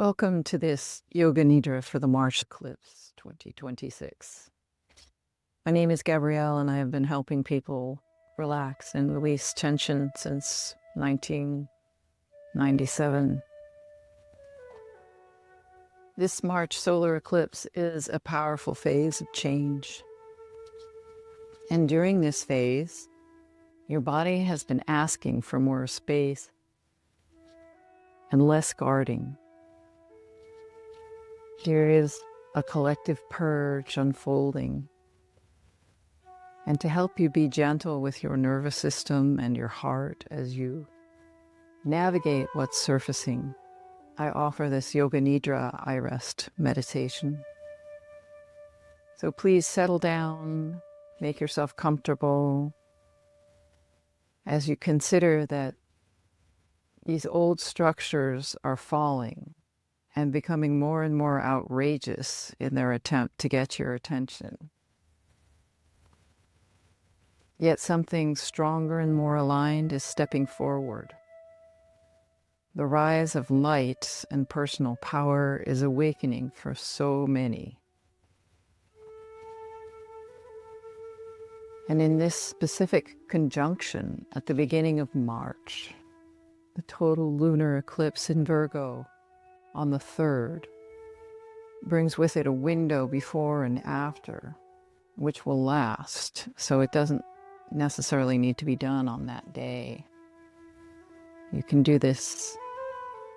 Welcome to this Yoga Nidra for the March eclipse 2026. My name is Gabrielle, and I have been helping people relax and release tension since 1997. This March solar eclipse is a powerful phase of change. And during this phase, your body has been asking for more space and less guarding. There is a collective purge unfolding. And to help you be gentle with your nervous system and your heart as you navigate what's surfacing, I offer this Yoga Nidra iRest meditation. So please settle down, make yourself comfortable as you consider that these old structures are falling and becoming more and more outrageous in their attempt to get your attention. Yet something stronger and more aligned is stepping forward. The rise of light and personal power is awakening for so many. And in this specific conjunction at the beginning of March, the total lunar eclipse in Virgo on the 3rd brings with it a window before and after, which will last, so it doesn't necessarily need to be done on that day. You can do this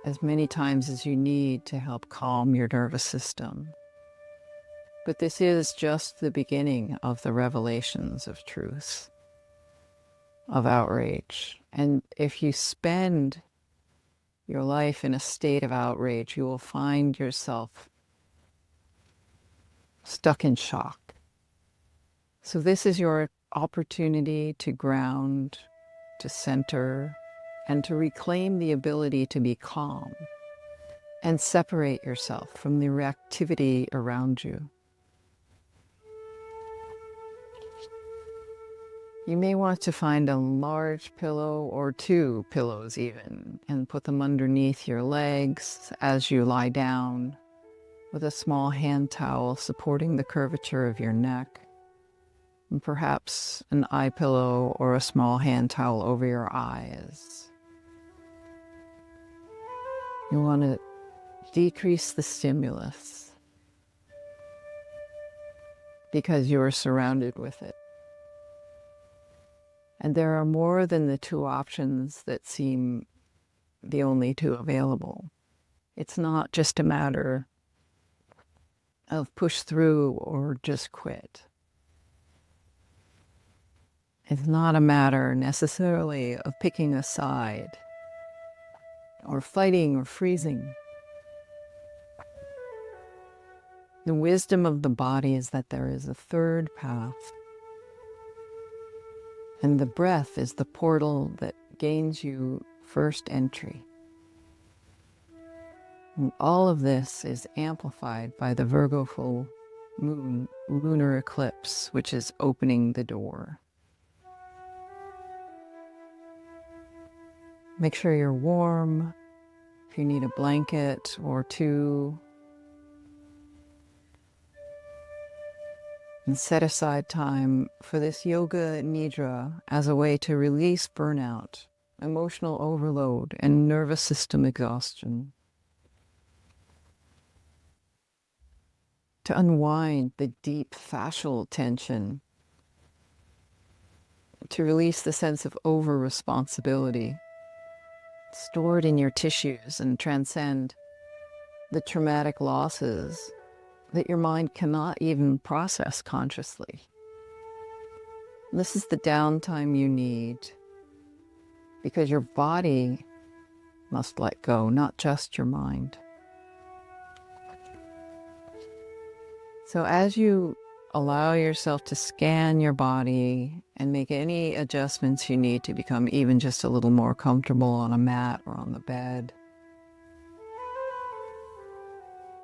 as many times as you need to help calm your nervous system. But this is just the beginning of the revelations of truth, of outrage. And if you spend your life in a state of outrage, you will find yourself stuck in shock. So this is your opportunity to ground, to center, and to reclaim the ability to be calm and separate yourself from the reactivity around you. You may want to find a large pillow or 2 pillows even, and put them underneath your legs as you lie down, with a small hand towel supporting the curvature of your neck, and perhaps an eye pillow or a small hand towel over your eyes. You want to decrease the stimulus because you are surrounded with it. And there are more than the 2 options that seem the only 2 available. It's not just a matter of push through or just quit. It's not a matter necessarily of picking a side or fighting or freezing. The wisdom of the body is that there is a 3rd path. And the breath is the portal that gains you first entry. And all of this is amplified by the Virgo full moon lunar eclipse, which is opening the door. Make sure you're warm. If you need a blanket or 2, and set aside time for this Yoga Nidra as a way to release burnout, emotional overload, and nervous system exhaustion. To unwind the deep fascial tension. To release the sense of over-responsibility stored in your tissues and transcend the traumatic losses that your mind cannot even process consciously. This is the downtime you need because your body must let go, not just your mind. So as you allow yourself to scan your body and make any adjustments you need to become even just a little more comfortable on a mat or on the bed,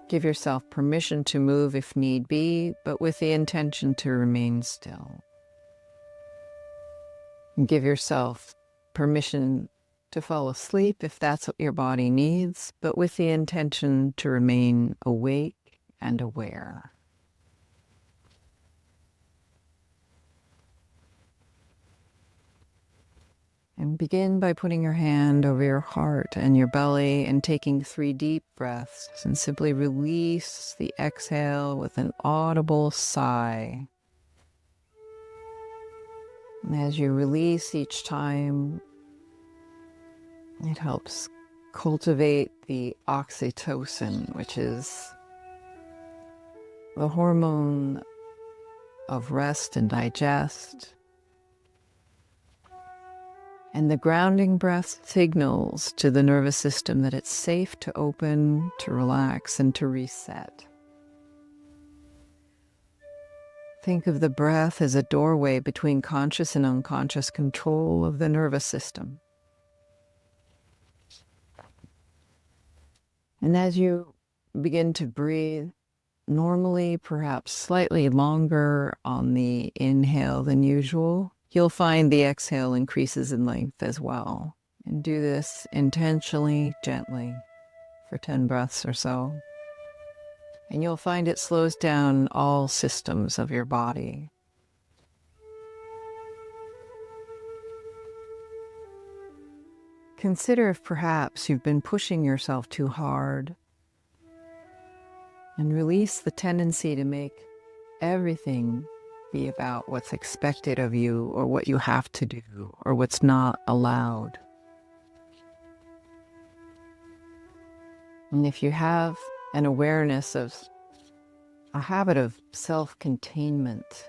give yourself permission to move if need be, but with the intention to remain still. And give yourself permission to fall asleep if that's what your body needs, but with the intention to remain awake and aware. And begin by putting your hand over your heart and your belly and taking 3 deep breaths, and simply release the exhale with an audible sigh. And as you release each time, it helps cultivate the oxytocin, which is the hormone of rest and digest. And the grounding breath signals to the nervous system that it's safe to open, to relax, and to reset. Think of the breath as a doorway between conscious and unconscious control of the nervous system. And as you begin to breathe, normally perhaps slightly longer on the inhale than usual, you'll find the exhale increases in length as well. And do this intentionally, gently, for 10 breaths or so. And you'll find it slows down all systems of your body. Consider if perhaps you've been pushing yourself too hard, and release the tendency to make everything be about what's expected of you, or what you have to do, or what's not allowed. And if you have an awareness of a habit of self-containment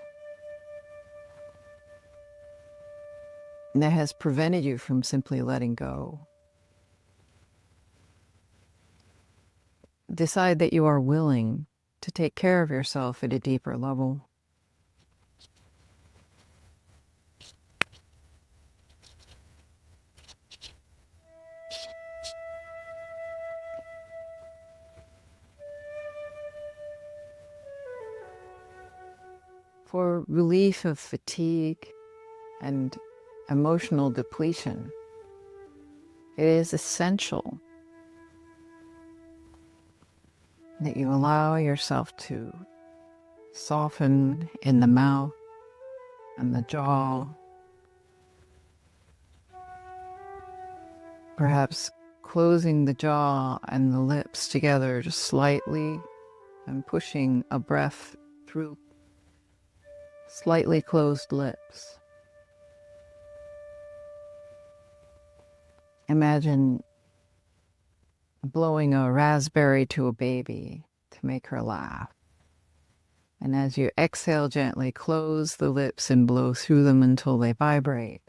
that has prevented you from simply letting go, decide that you are willing to take care of yourself at a deeper level. For relief of fatigue and emotional depletion, it is essential that you allow yourself to soften in the mouth and the jaw, perhaps closing the jaw and the lips together just slightly and pushing a breath through slightly closed lips. Imagine blowing a raspberry to a baby to make her laugh. And as you exhale, gently close the lips and blow through them until they vibrate.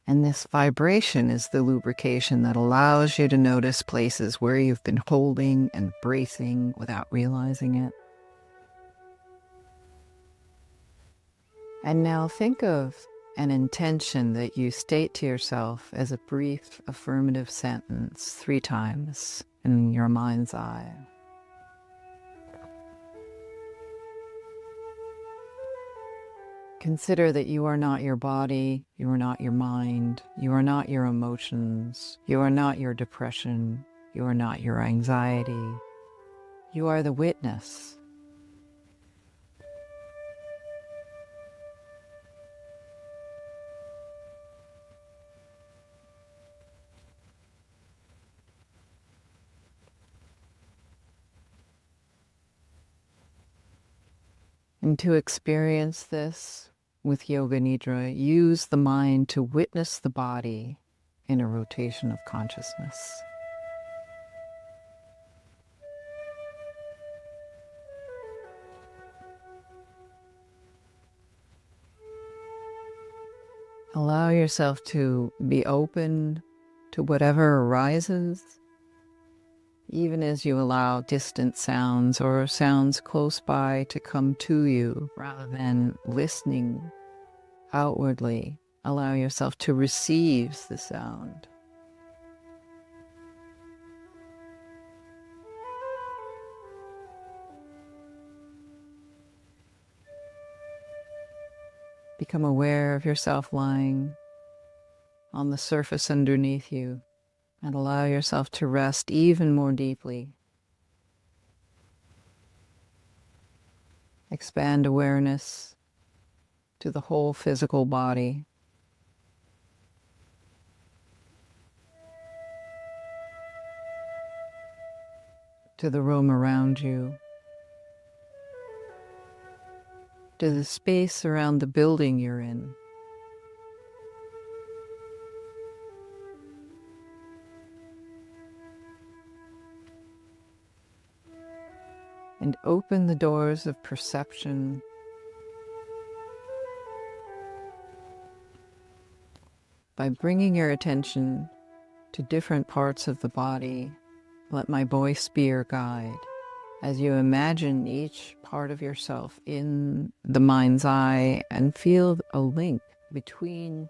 And this vibration is the lubrication that allows you to notice places where you've been holding and bracing without realizing it. And now think of an intention that you state to yourself as a brief affirmative sentence 3 times in your mind's eye. Consider that you are not your body, you are not your mind, you are not your emotions, you are not your depression, you are not your anxiety. You are the witness. And to experience this with Yoga Nidra, use the mind to witness the body in a rotation of consciousness. Allow yourself to be open to whatever arises, even as you allow distant sounds or sounds close by to come to you, rather than listening outwardly. Allow yourself to receive the sound. Become aware of yourself lying on the surface underneath you, and allow yourself to rest even more deeply. Expand awareness to the whole physical body. To the room around you. To the space around the building you're in. And open the doors of perception by bringing your attention to different parts of the body. Let my voice be your guide as you imagine each part of yourself in the mind's eye and feel a link between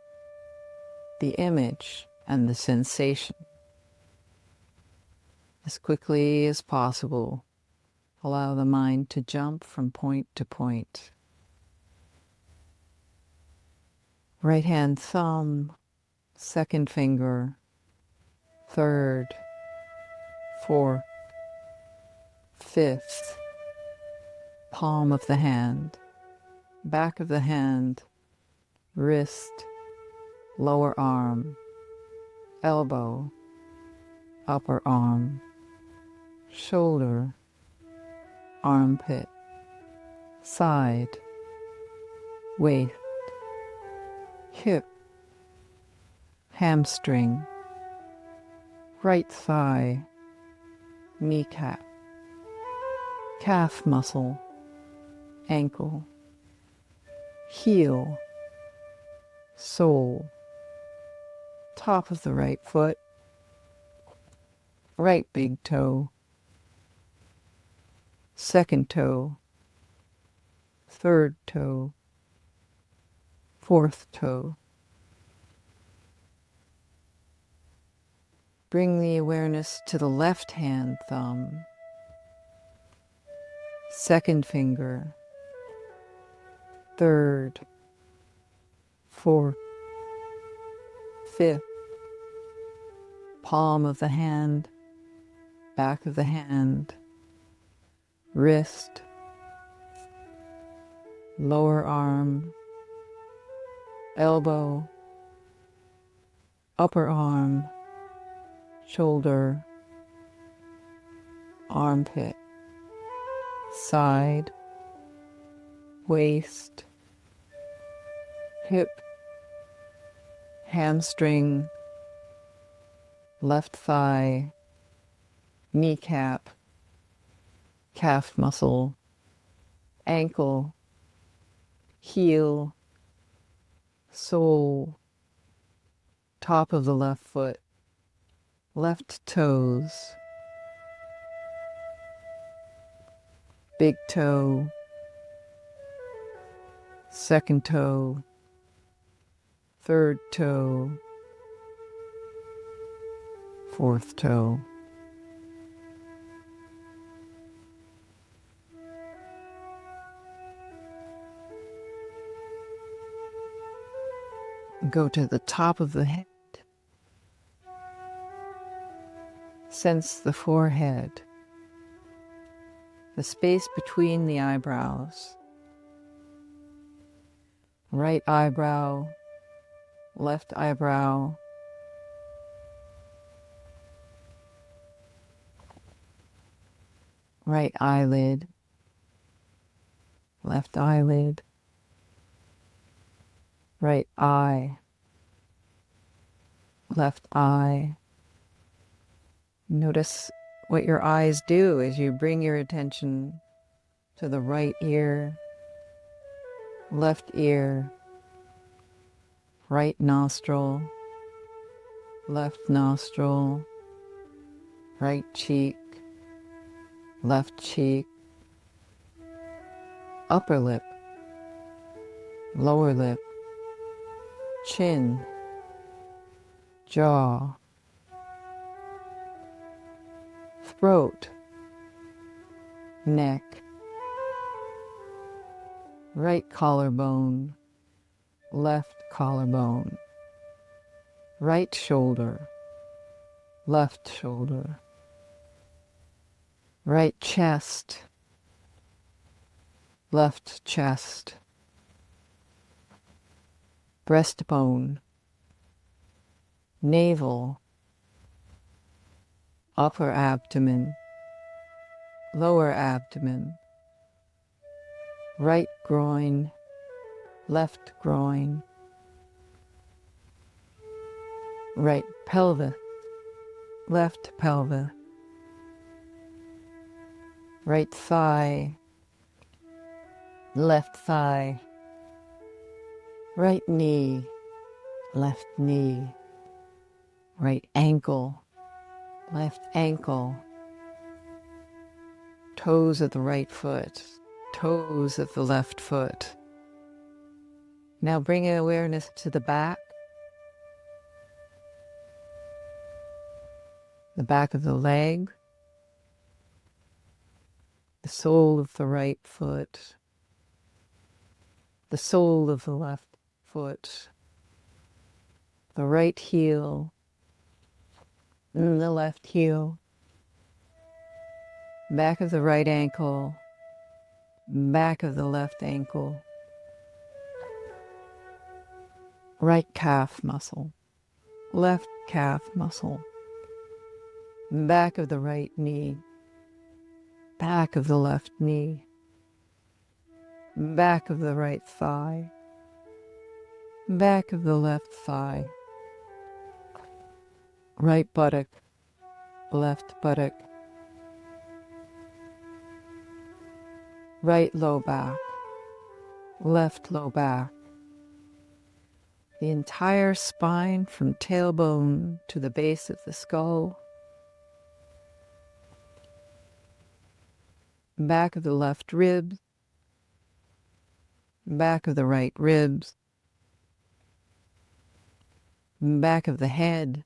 the image and the sensation. As quickly as possible, allow the mind to jump from point to point. Right hand thumb, second finger, third, fourth, fifth, palm of the hand, back of the hand, wrist, lower arm, elbow, upper arm, shoulder, armpit, side, waist, hip, hamstring, right thigh, kneecap, calf muscle, ankle, heel, sole, top of the right foot, right big toe, second toe, third toe, fourth toe. Bring the awareness to the left hand thumb, second finger, third, fourth, fifth, palm of the hand, back of the hand, wrist, lower arm, elbow, upper arm, shoulder, armpit, side, waist, hip, hamstring, left thigh, kneecap, calf muscle, ankle, heel, sole, top of the left foot, left toes, big toe, second toe, third toe, fourth toe. Go to the top of the head. Sense the forehead, the space between the eyebrows. Right eyebrow, left eyebrow, right eyelid, left eyelid, right eye, left eye. Notice what your eyes do as you bring your attention to the right ear, left ear, right nostril, left nostril, right cheek, left cheek, upper lip, lower lip, chin, jaw, throat, neck, right collarbone, left collarbone, right shoulder, left shoulder, right chest, left chest, breastbone, navel, upper abdomen, lower abdomen, right groin, left groin, right pelvis, left pelvis, right thigh, left thigh, right knee, left knee, right ankle, left ankle, toes of the right foot, toes of the left foot. Now bring awareness to the back of the leg, the sole of the right foot, the sole of the left foot, the right heel, and the left heel, back of the right ankle, back of the left ankle, right calf muscle, left calf muscle, back of the right knee, back of the left knee, back of the right thigh, back of the left thigh, right buttock, left buttock, right low back, left low back, the entire spine from tailbone to the base of the skull, back of the left ribs, back of the right ribs, back of the head,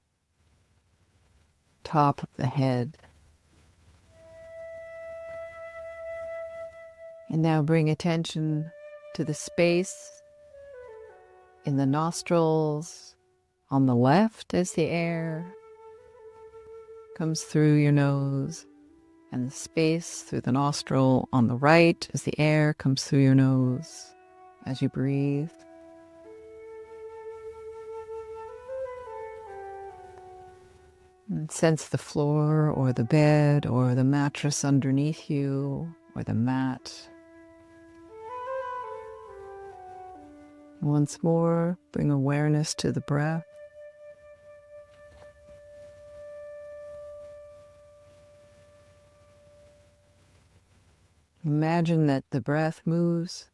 top of the head. And now bring attention to the space in the nostrils on the left as the air comes through your nose, and the space through the nostril on the right as the air comes through your nose as you breathe. And sense the floor or the bed or the mattress underneath you or the mat. Once more, bring awareness to the breath. Imagine that the breath moves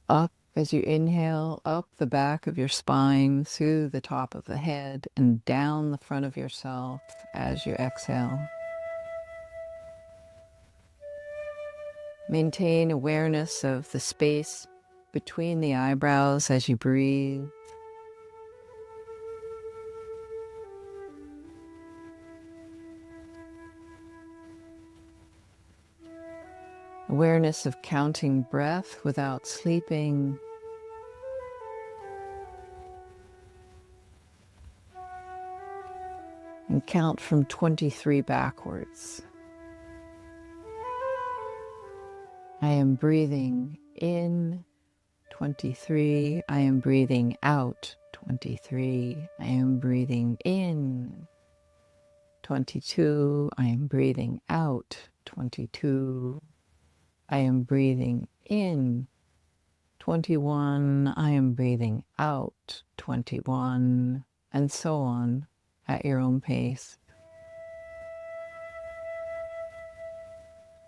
up as you inhale, up the back of your spine, through the top of the head, and down the front of yourself as you exhale. Maintain awareness of the space between the eyebrows as you breathe. Awareness of counting breath without sleeping. And count from 23 backwards. I am breathing in 23. I am breathing out 23. I am breathing in 22. I am breathing out 22. I am breathing in 21. I am breathing out 21, and so on at your own pace.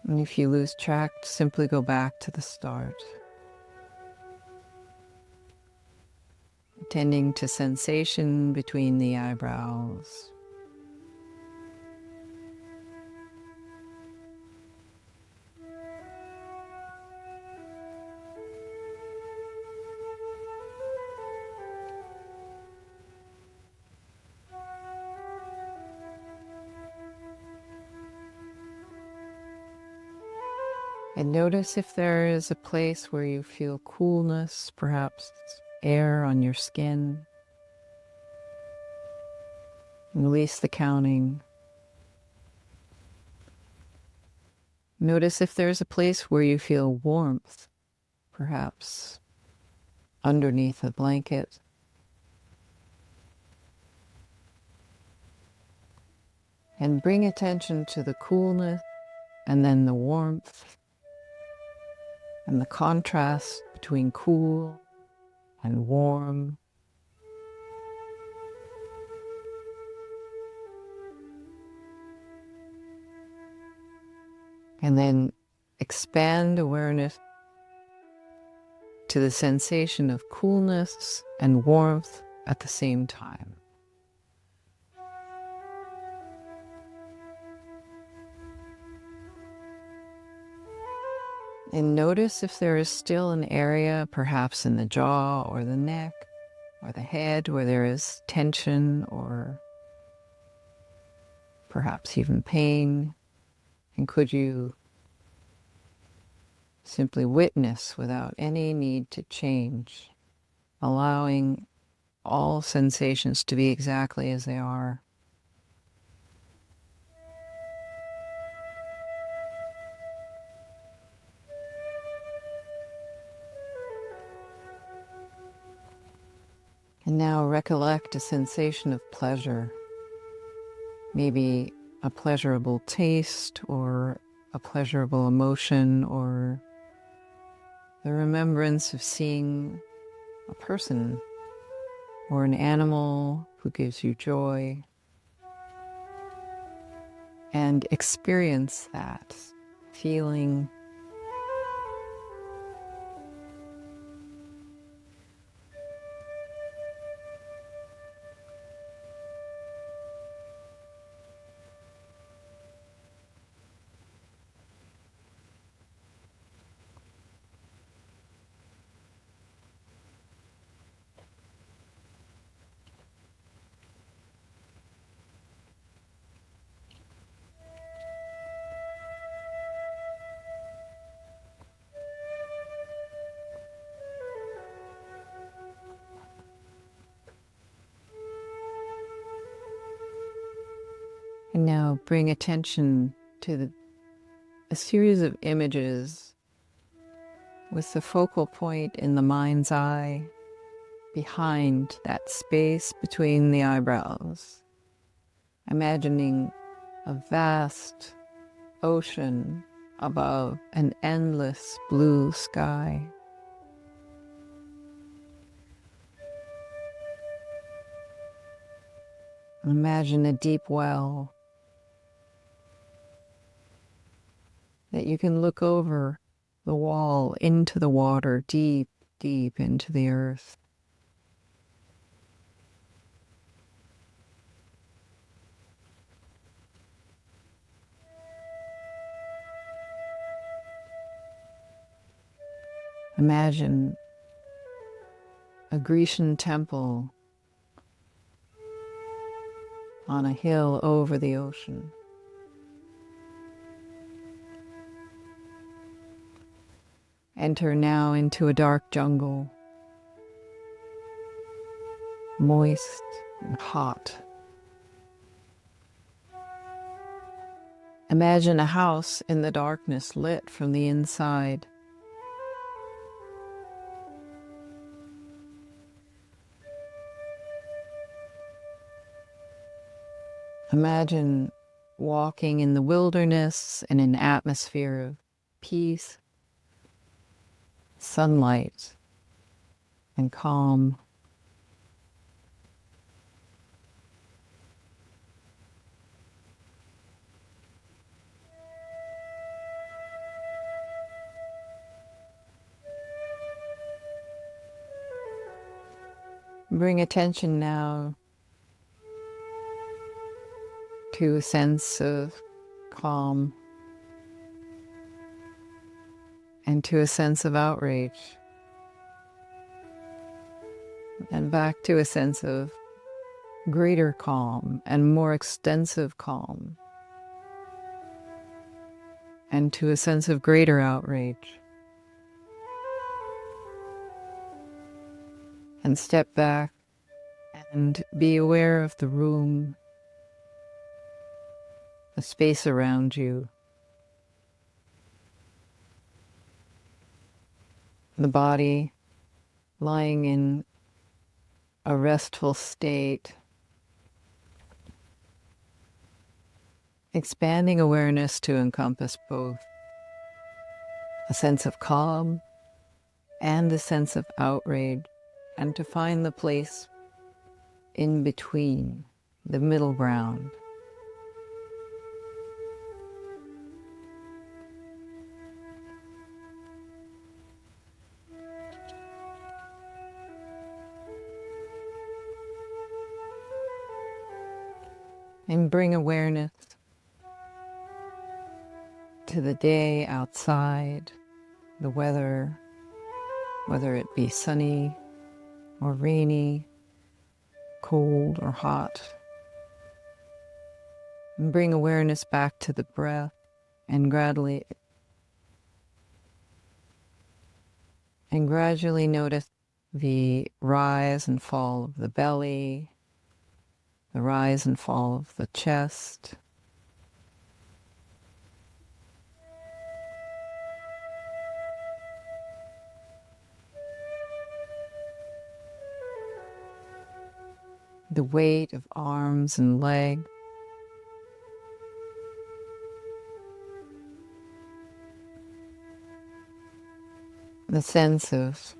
And if you lose track, simply go back to the start. Attending to sensation between the eyebrows. And notice if there is a place where you feel coolness, perhaps air on your skin. Release the counting. Notice if there's a place where you feel warmth, perhaps underneath a blanket. And bring attention to the coolness and then the warmth and the contrast between cool and warm. And then expand awareness to the sensation of coolness and warmth at the same time. And notice if there is still an area, perhaps in the jaw or the neck or the head, where there is tension or perhaps even pain. And could you simply witness without any need to change, allowing all sensations to be exactly as they are? And now recollect a sensation of pleasure, maybe a pleasurable taste or a pleasurable emotion, or the remembrance of seeing a person or an animal who gives you joy. And experience that feeling. And now bring attention to a series of images with the focal point in the mind's eye, behind that space between the eyebrows. Imagining a vast ocean above an endless blue sky. Imagine a deep well that you can look over the wall into the water, deep, deep into the earth. Imagine a Grecian temple on a hill over the ocean. Enter now into a dark jungle, moist and hot. Imagine a house in the darkness lit from the inside. Imagine walking in the wilderness in an atmosphere of peace, sunlight, and calm. Bring attention now to a sense of calm and to a sense of outrage, and back to a sense of greater calm and more extensive calm. and to a sense of greater outrage. And step back and be aware of the room, the space around you, the body lying in a restful state, expanding awareness to encompass both a sense of calm and a sense of outrage, and to find the place in between, the middle ground. And bring awareness to the day outside, the weather, whether it be sunny or rainy, cold or hot. And bring awareness back to the breath and gradually notice the rise and fall of the belly, the rise and fall of the chest, the weight of arms and legs, the sense of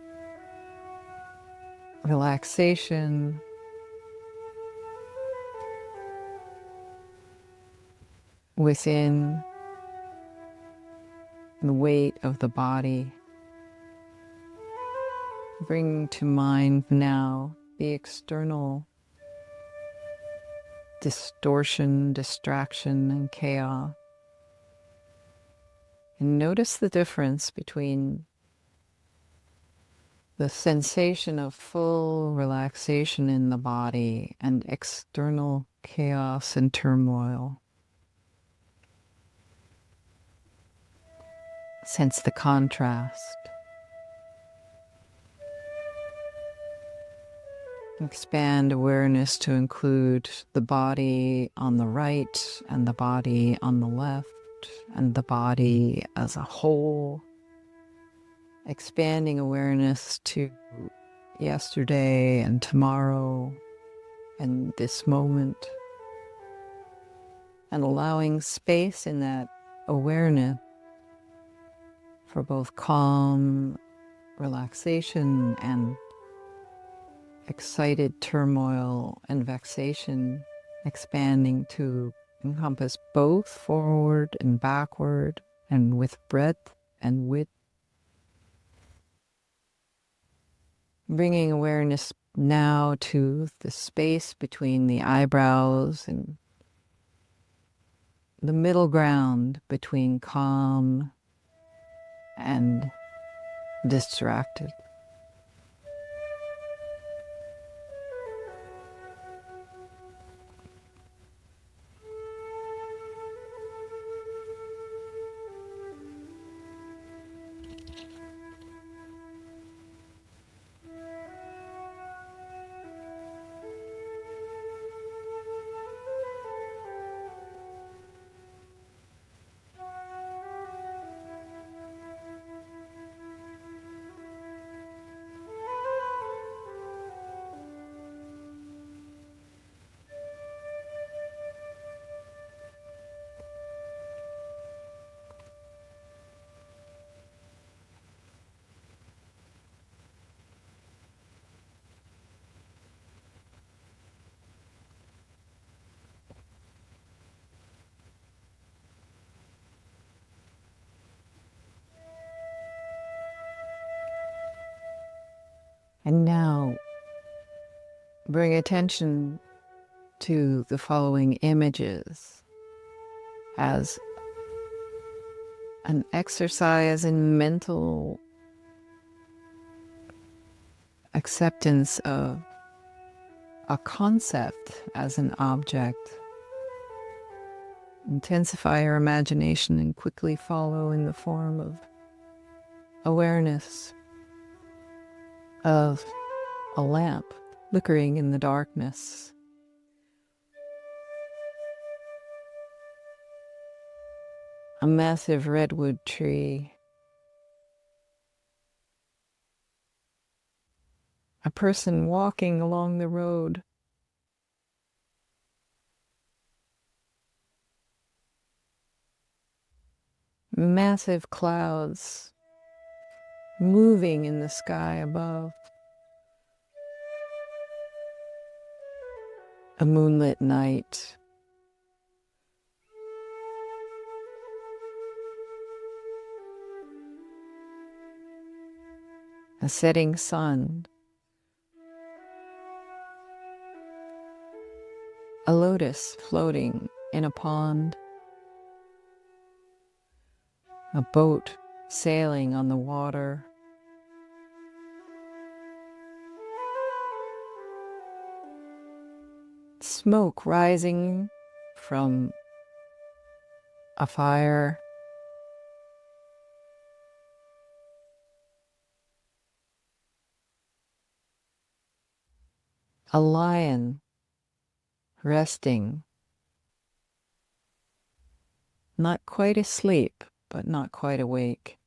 relaxation, within the weight of the body. Bring to mind now the external distortion, distraction, and chaos. And notice the difference between the sensation of full relaxation in the body and external chaos and turmoil. Sense the contrast. Expand awareness to include the body on the right and the body on the left and the body as a whole. Expanding awareness to yesterday and tomorrow and this moment. And allowing space in that awareness for both calm, relaxation, and excited turmoil and vexation, expanding to encompass both forward and backward, and with breadth and width. Bringing awareness now to the space between the eyebrows and the middle ground between calm and distracted. And now bring attention to the following images as an exercise in mental acceptance of a concept as an object Intensify your imagination and quickly follow in the form of awareness of a lamp flickering in the darkness. A massive redwood tree. A person walking along the road. Massive clouds moving in the sky above. A moonlit night. A setting sun. A lotus floating in a pond. A boat sailing on the water. Smoke rising from a fire. A lion resting, not quite asleep, but not quite awake.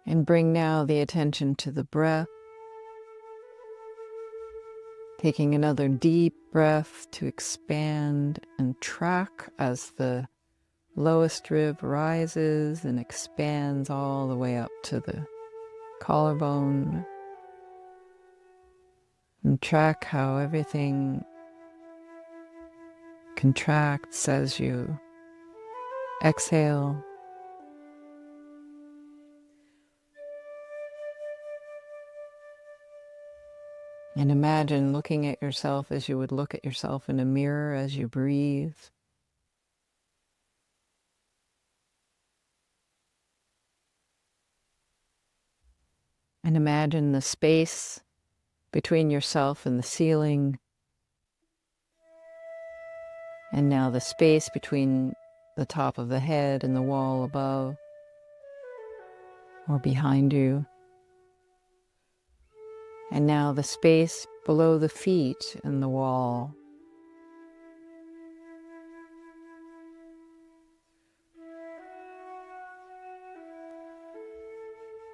And bring now the attention to the breath, taking another deep breath to expand and track as the lowest rib rises and expands all the way up to the collarbone. And track how everything contracts as you exhale. And imagine looking at yourself as you would look at yourself in a mirror as you breathe. And imagine the space between yourself and the ceiling. And now the space between the top of the head and the wall above or behind you. And now the space below the feet and the wall.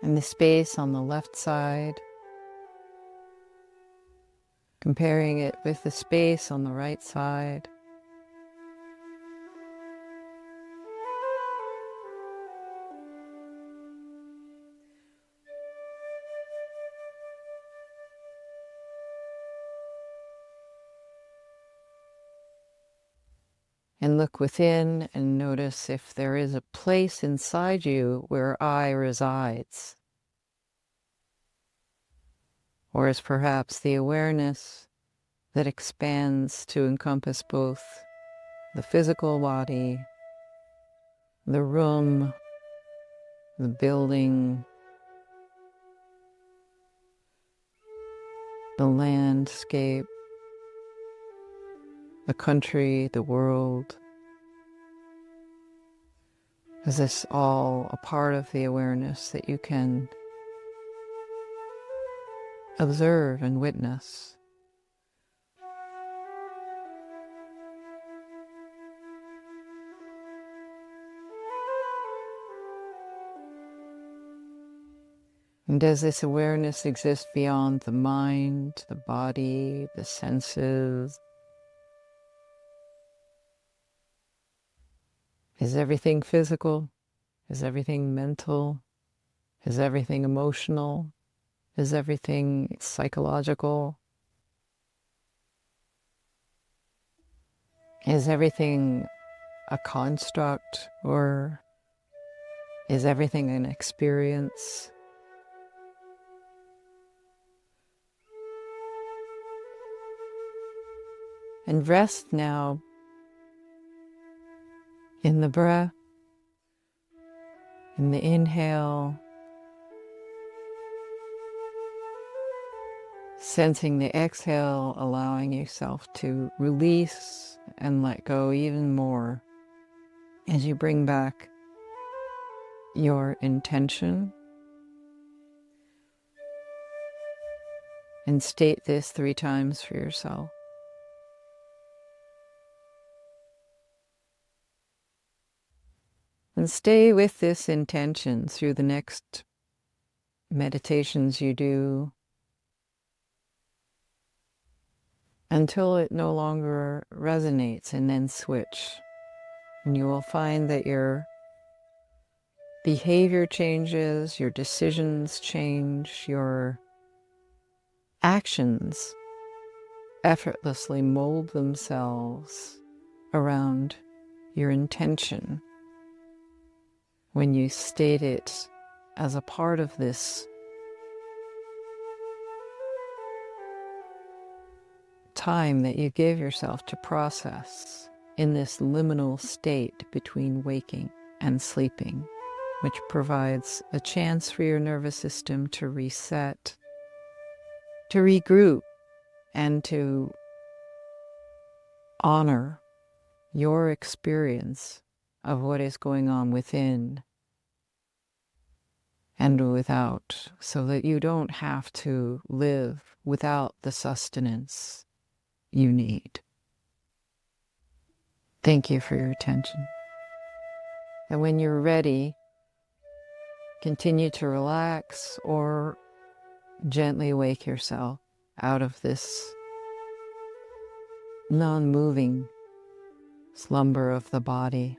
And the space on the left side, comparing it with the space on the right side. And look within and notice if there is a place inside you where I resides. Or is perhaps the awareness that expands to encompass both the physical body, the room, the building, the landscape, the country, the world. Is this all a part of the awareness that you can observe and witness? And does this awareness exist beyond the mind, the body, the senses? Is everything physical? Is everything mental? Is everything emotional? Is everything psychological? Is everything a construct, or is everything an experience? And rest now in the breath, in the inhale, Sensing the exhale, allowing yourself to release and let go even more as you bring back your intention. And state this 3 times for yourself. And stay with this intention through the next meditations you do until it no longer resonates, and then switch. And you will find that your behavior changes, your decisions change, your actions effortlessly mold themselves around your intention when you state it as a part of this time that you give yourself to process in this liminal state between waking and sleeping, which provides a chance for your nervous system to reset, to regroup, and to honor your experience of what is going on within and without, so that you don't have to live without the sustenance you need. Thank you for your attention. And when you're ready, continue to relax or gently wake yourself out of this non-moving slumber of the body.